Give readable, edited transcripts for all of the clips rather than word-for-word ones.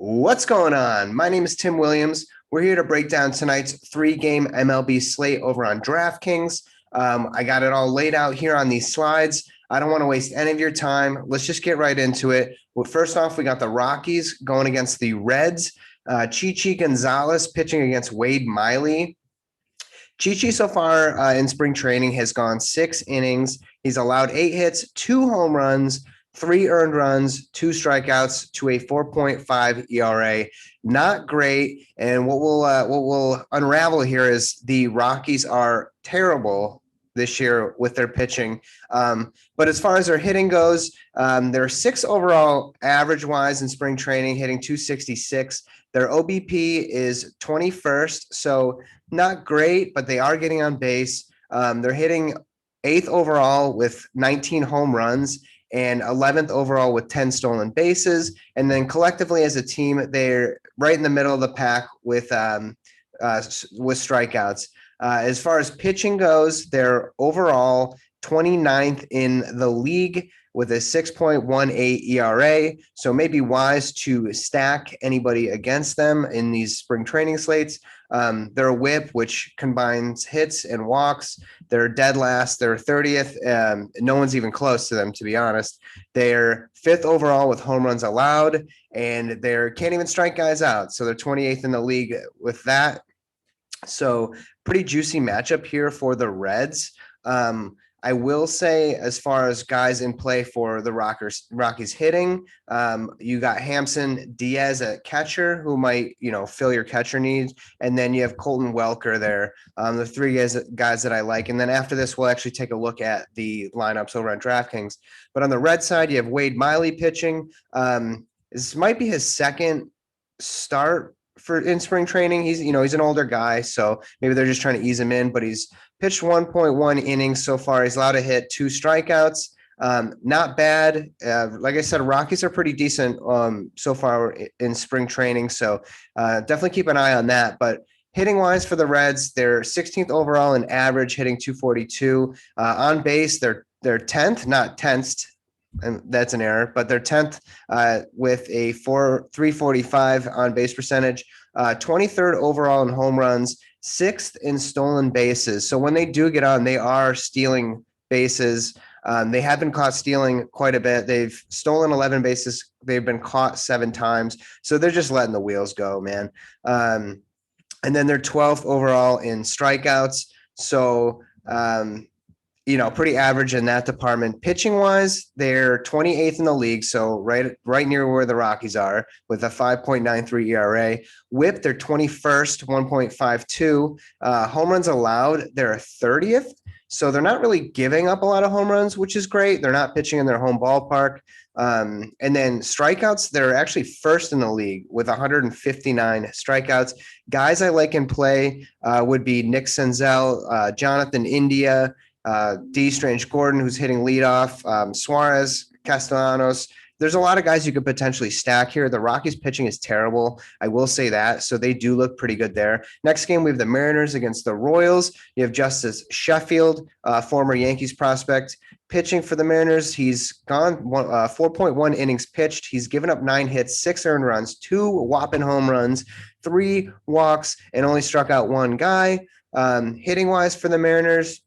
What's going on? My name is Tim Williams. We're here to break down tonight's three-game MLB slate over on DraftKings. I got it all laid out here on these slides. I don't want to waste any of your time. Let's just get right into it. Well, first off, we got the Rockies going against the Reds. Chichi Gonzalez pitching against Wade Miley. Chichi so far in spring training has gone 6 innings. He's allowed 8 hits, 2 home runs, 3 earned runs, 2 strikeouts to a 4.5 ERA. Not great. And what will unravel here is the Rockies are terrible this year with their pitching. But as far as their hitting goes, they're 6th overall average-wise in spring training, hitting 266. Their OBP is 21st, so not great, but they are getting on base. They're hitting 8th overall with 19 home runs and 11th overall with 10 stolen bases. And then collectively as a team, they're right in the middle of the pack with strikeouts. As far as pitching goes, they're overall 29th in the league with a 6.18 ERA. So maybe wise to stack anybody against them in these spring training slates. They're a whip, which combines hits and walks. They're dead last. They're 30th. No one's even close to them, to be honest. They're 5th overall with home runs allowed, and they can't even strike guys out. So they're 28th in the league with that. So pretty juicy matchup here for the Reds. I will say, as far as guys in play for the Rockies hitting, you got Hampson Diaz at catcher, who might, fill your catcher needs. And then you have Colton Welker there. The 3 guys that I like. And then after this, we'll actually take a look at the lineups over on DraftKings. But on the Red side, you have Wade Miley pitching. This might be his second start in spring training. He's an older guy, so maybe they're just trying to ease him in, but he's pitched 1.1 innings so far. He's allowed to hit 2 strikeouts. Not bad. Like I said, Rockies are pretty decent so far in spring training, so definitely keep an eye on that. But hitting wise for the Reds, they're 16th overall in average, hitting 242. On base, they're 10th, not 10th. And that's an error, but they're 10th with a 345 on base percentage, 23rd overall in home runs, 6th in stolen bases. So when they do get on, they are stealing bases. They have been caught stealing quite a bit. They've stolen 11 bases. They've been caught 7 times. So they're just letting the wheels go, man. And then they're 12th overall in strikeouts. So, pretty average in that department. Pitching wise, they're 28th in the league, so right near where the Rockies are with a 5.93 ERA. Whip, they're 21st, 1.52. Home runs allowed, they're 30th, so they're not really giving up a lot of home runs, which is great. They're not pitching in their home ballpark. And then strikeouts, they're actually first in the league with 159 strikeouts. Guys I like in play would be Nick Senzel, Jonathan India, D. Strange Gordon, who's hitting leadoff, Suarez, Castellanos. There's a lot of guys you could potentially stack here. The Rockies pitching is terrible. I will say that. So they do look pretty good there. Next game, we have the Mariners against the Royals. You have Justice Sheffield, former Yankees prospect, pitching for the Mariners. He's gone 4.1 innings pitched. He's given up 9 hits, 6 earned runs, 2 whopping home runs, 3 walks, and only struck out 1 guy. Hitting wise for the Mariners,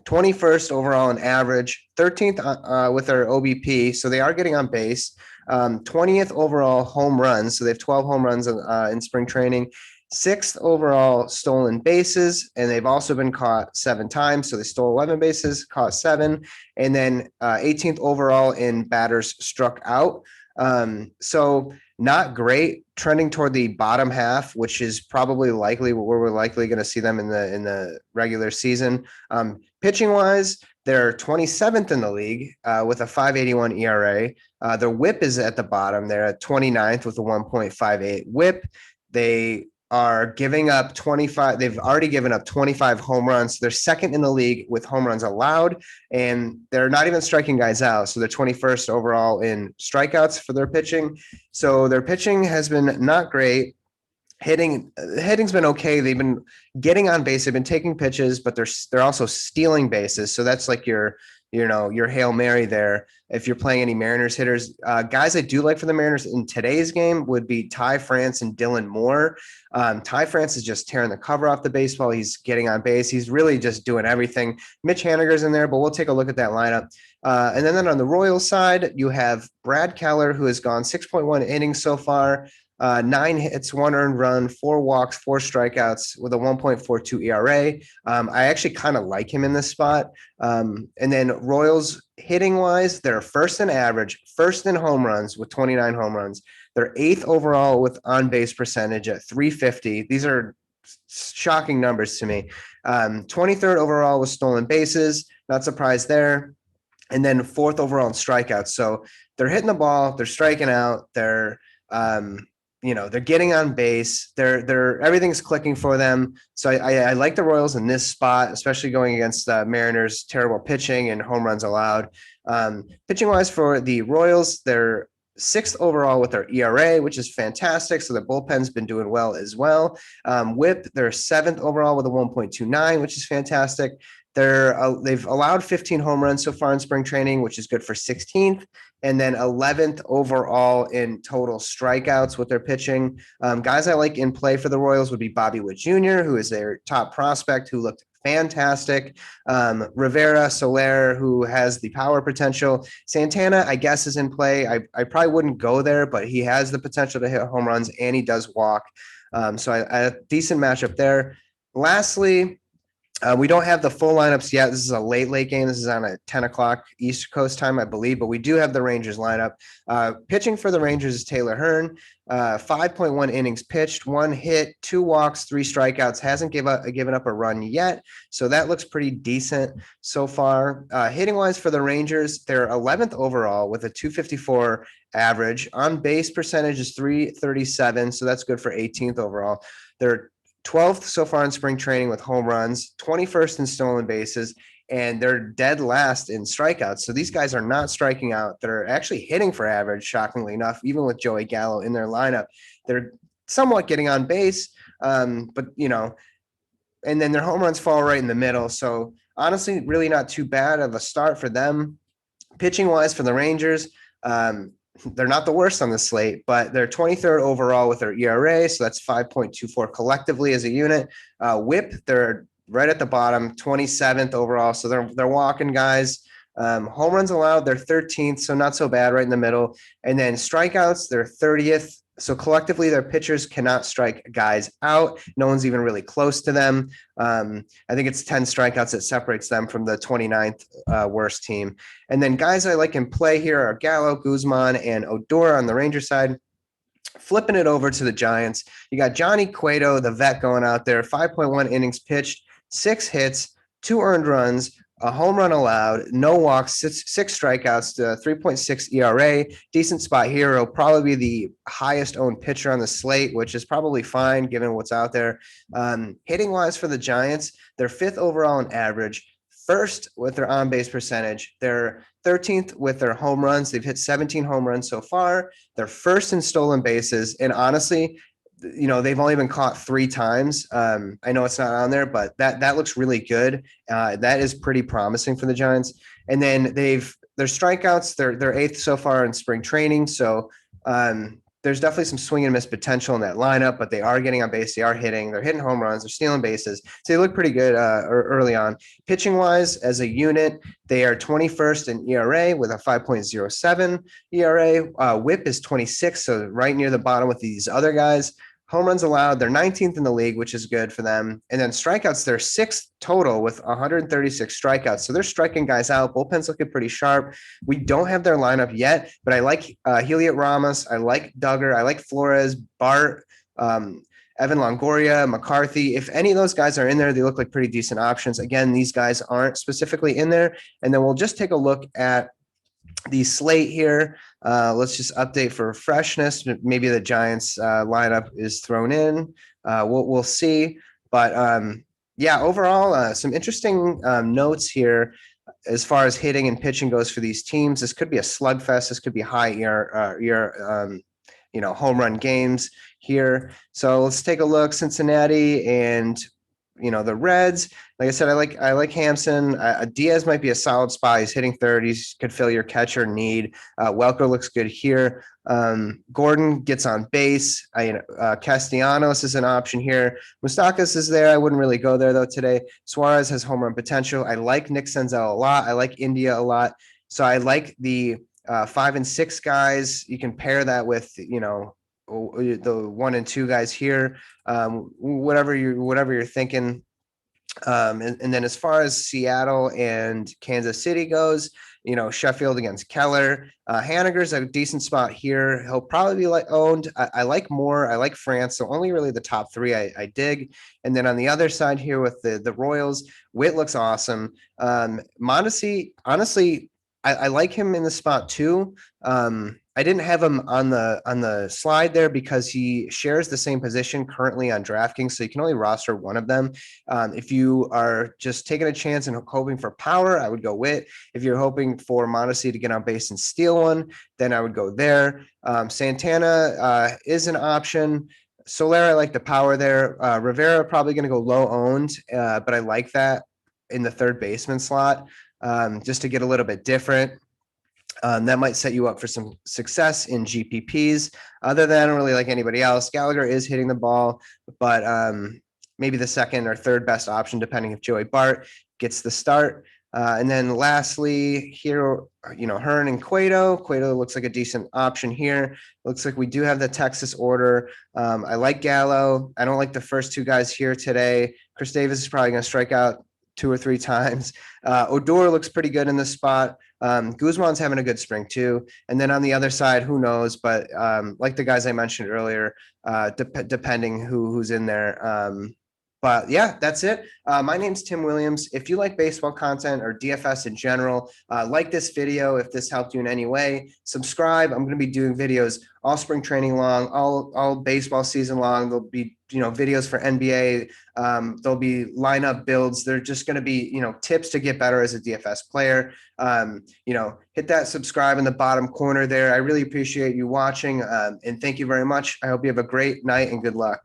21st overall in average, 13th with their OBP, so they are getting on base. 20th overall home runs, so they have 12 home runs in spring training. 6th overall stolen bases, and they've also been caught 7 times, so they stole 11 bases, caught 7, and then 18th overall in batters struck out. So not great, trending toward the bottom half, which is probably likely where we're likely going to see them in the regular season. Pitching wise, they're 27th in the league with a 5.81 ERA. Their whip is at the bottom. They're at 29th with a 1.58 whip. They are giving up 25. They've already given up 25 home runs. So they're second in the league with home runs allowed, and they're not even striking guys out. So they're 21st overall in strikeouts for their pitching. So their pitching has been not great. Hitting's been okay. They've been getting on base. They've been taking pitches, but they're also stealing bases. So that's like your your Hail Mary there. If you're playing any Mariners hitters, guys I do like for the Mariners in today's game would be Ty France and Dylan Moore. Ty France is just tearing the cover off the baseball. He's getting on base. He's really just doing everything. Mitch Haniger's in there, but we'll take a look at that lineup. And then on the Royals side, you have Brad Keller, who has gone 6.1 innings so far. 9 hits, 1 earned run, 4 walks, 4 strikeouts with a 1.42 ERA. I actually kind of like him in this spot. And then Royals hitting wise, they're first in average, first in home runs with 29 home runs. They're 8th overall with on base percentage at 350. These are shocking numbers to me. 23rd overall with stolen bases. Not surprised there. And then 4th overall in strikeouts. So they're hitting the ball, they're striking out, they're they're getting on base. They're everything's clicking for them. So I like the Royals in this spot, especially going against the Mariners' terrible pitching and home runs allowed. Pitching wise for the Royals, they're 6th overall with their ERA, which is fantastic. So the bullpen's been doing well as well. WHIP, they're 7th overall with a 1.29, which is fantastic. They've allowed 15 home runs so far in spring training, which is good for 16th, and then 11th overall in total strikeouts with their pitching. Guys I like in play for the Royals would be Bobby Witt Jr., who is their top prospect, who looked fantastic. Rivera, Soler, who has the power potential. Santana, I guess, is in play. I probably wouldn't go there, but he has the potential to hit home runs, and he does walk. So a decent matchup there. Lastly, we don't have the full lineups yet. This is a late game. This is on a 10 o'clock East Coast time, I believe, but we do have the Rangers lineup. Pitching for the Rangers is Taylor Hearn. 5.1 innings pitched, 1 hit, 2 walks, 3 strikeouts. Hasn't given up a run yet, so that looks pretty decent so far. Hitting wise for the Rangers, they're 11th overall with a 254 average. On base percentage is 337, so that's good for 18th overall. They're 12th so far in spring training with home runs, 21st in stolen bases, and they're dead last in strikeouts. So these guys are not striking out. They're actually hitting for average, shockingly enough, even with Joey Gallo in their lineup. They're somewhat getting on base, but and then their home runs fall right in the middle. So honestly, really not too bad of a start for them. Pitching wise for the Rangers, they're not the worst on the slate, but they're 23rd overall with their ERA. So that's 5.24 collectively as a unit. WHIP, they're right at the bottom, 27th overall. So they're walking guys. Home runs allowed, they're 13th. So not so bad, right in the middle. And then strikeouts, they're 30th. So collectively, their pitchers cannot strike guys out. No one's even really close to them. I think it's 10 strikeouts that separates them from the 29th worst team. And then guys I like in play here are Gallo, Guzman, and Odor on the Ranger side. Flipping it over to the Giants, you got Johnny Cueto, the vet, going out there, 5.1 innings pitched, 6 hits, 2 earned runs, a home run allowed, no walks, six strikeouts, 3.6 ERA. Decent spot here. He'll probably be the highest owned pitcher on the slate, which is probably fine given what's out there. Hitting wise for the Giants, they're 5th overall in average, 1st with their on base percentage. They're 13th with their home runs. They've hit 17 home runs so far. They're 1st in stolen bases. And honestly, they've only been caught 3 times. I know it's not on there, but that looks really good. That is pretty promising for the Giants. And then their strikeouts, they're 8th so far in spring training. So there's definitely some swing and miss potential in that lineup, but they are getting on base. They are hitting. They're hitting home runs. They're stealing bases. So they look pretty good early on. Pitching wise, as a unit, they are 21st in ERA with a 5.07 ERA. WHIP is 26, so right near the bottom with these other guys. Home runs allowed, they're 19th in the league, which is good for them. And then strikeouts, they're 6th total with 136 strikeouts. So they're striking guys out. Bullpen's looking pretty sharp. We don't have their lineup yet, but I like Heliot Ramos. I like Duggar. I like Flores, Bart, Evan Longoria, McCarthy. If any of those guys are in there, they look like pretty decent options. Again, these guys aren't specifically in there. And then we'll just take a look at the slate here. Let's just update for freshness. Maybe the Giants lineup is thrown in. We'll see. But overall, some interesting notes here as far as hitting and pitching goes for these teams. This could be a slugfest. This could be high home run games here. So let's take a look. Cincinnati and the Reds. Like I said, I like Hampson. Diaz might be a solid spot. He's hitting 30s, could fill your catcher need. Welker looks good here. Gordon gets on base. Castellanos is an option here. Moustakas is there. I wouldn't really go there though today. Suarez has home run potential. I like Nick Senzel a lot. I like India a lot. So I like the 5 and 6 guys. You can pair that with, the 1 and 2 guys here. Whatever you're thinking. And then as far as Seattle and Kansas City goes, Sheffield against Keller. Haniger's a decent spot here. He'll probably be owned. I like Moore. I like France. So only really the top 3 I dig. And then on the other side here with the Royals, Witt looks awesome. Mondesi, honestly, I like him in the spot too. I didn't have him on the slide there because he shares the same position currently on DraftKings, so you can only roster one of them. If you are just taking a chance and hoping for power, I would go Witt. If you're hoping for Mondesi to get on base and steal one, then I would go there. Santana is an option. Soler, I like the power there. Rivera probably going to go low owned, but I like that in the third baseman slot just to get a little bit different. That might set you up for some success in GPPs. Other than I don't really like anybody else. Gallagher is hitting the ball, but maybe the second or third best option, depending if Joey Bart gets the start. And then lastly here, Hearn and Cueto. Cueto looks like a decent option here. Looks like we do have the Texas order. I like Gallo. I don't like the first 2 guys here today. Chris Davis is probably going to strike out 2 or 3 times. Odor looks pretty good in this spot. Guzman's having a good spring too. And then on the other side, who knows? But like the guys I mentioned earlier, depending who's in there. But yeah, that's it. My name's Tim Williams. If you like baseball content or DFS in general, like this video, if this helped you in any way, subscribe. I'm going to be doing videos all spring training long, all baseball season long. There'll be, videos for NBA. There'll be lineup builds. They're just going to be, tips to get better as a DFS player. Hit that subscribe in the bottom corner there. I really appreciate you watching. And thank you very much. I hope you have a great night and good luck.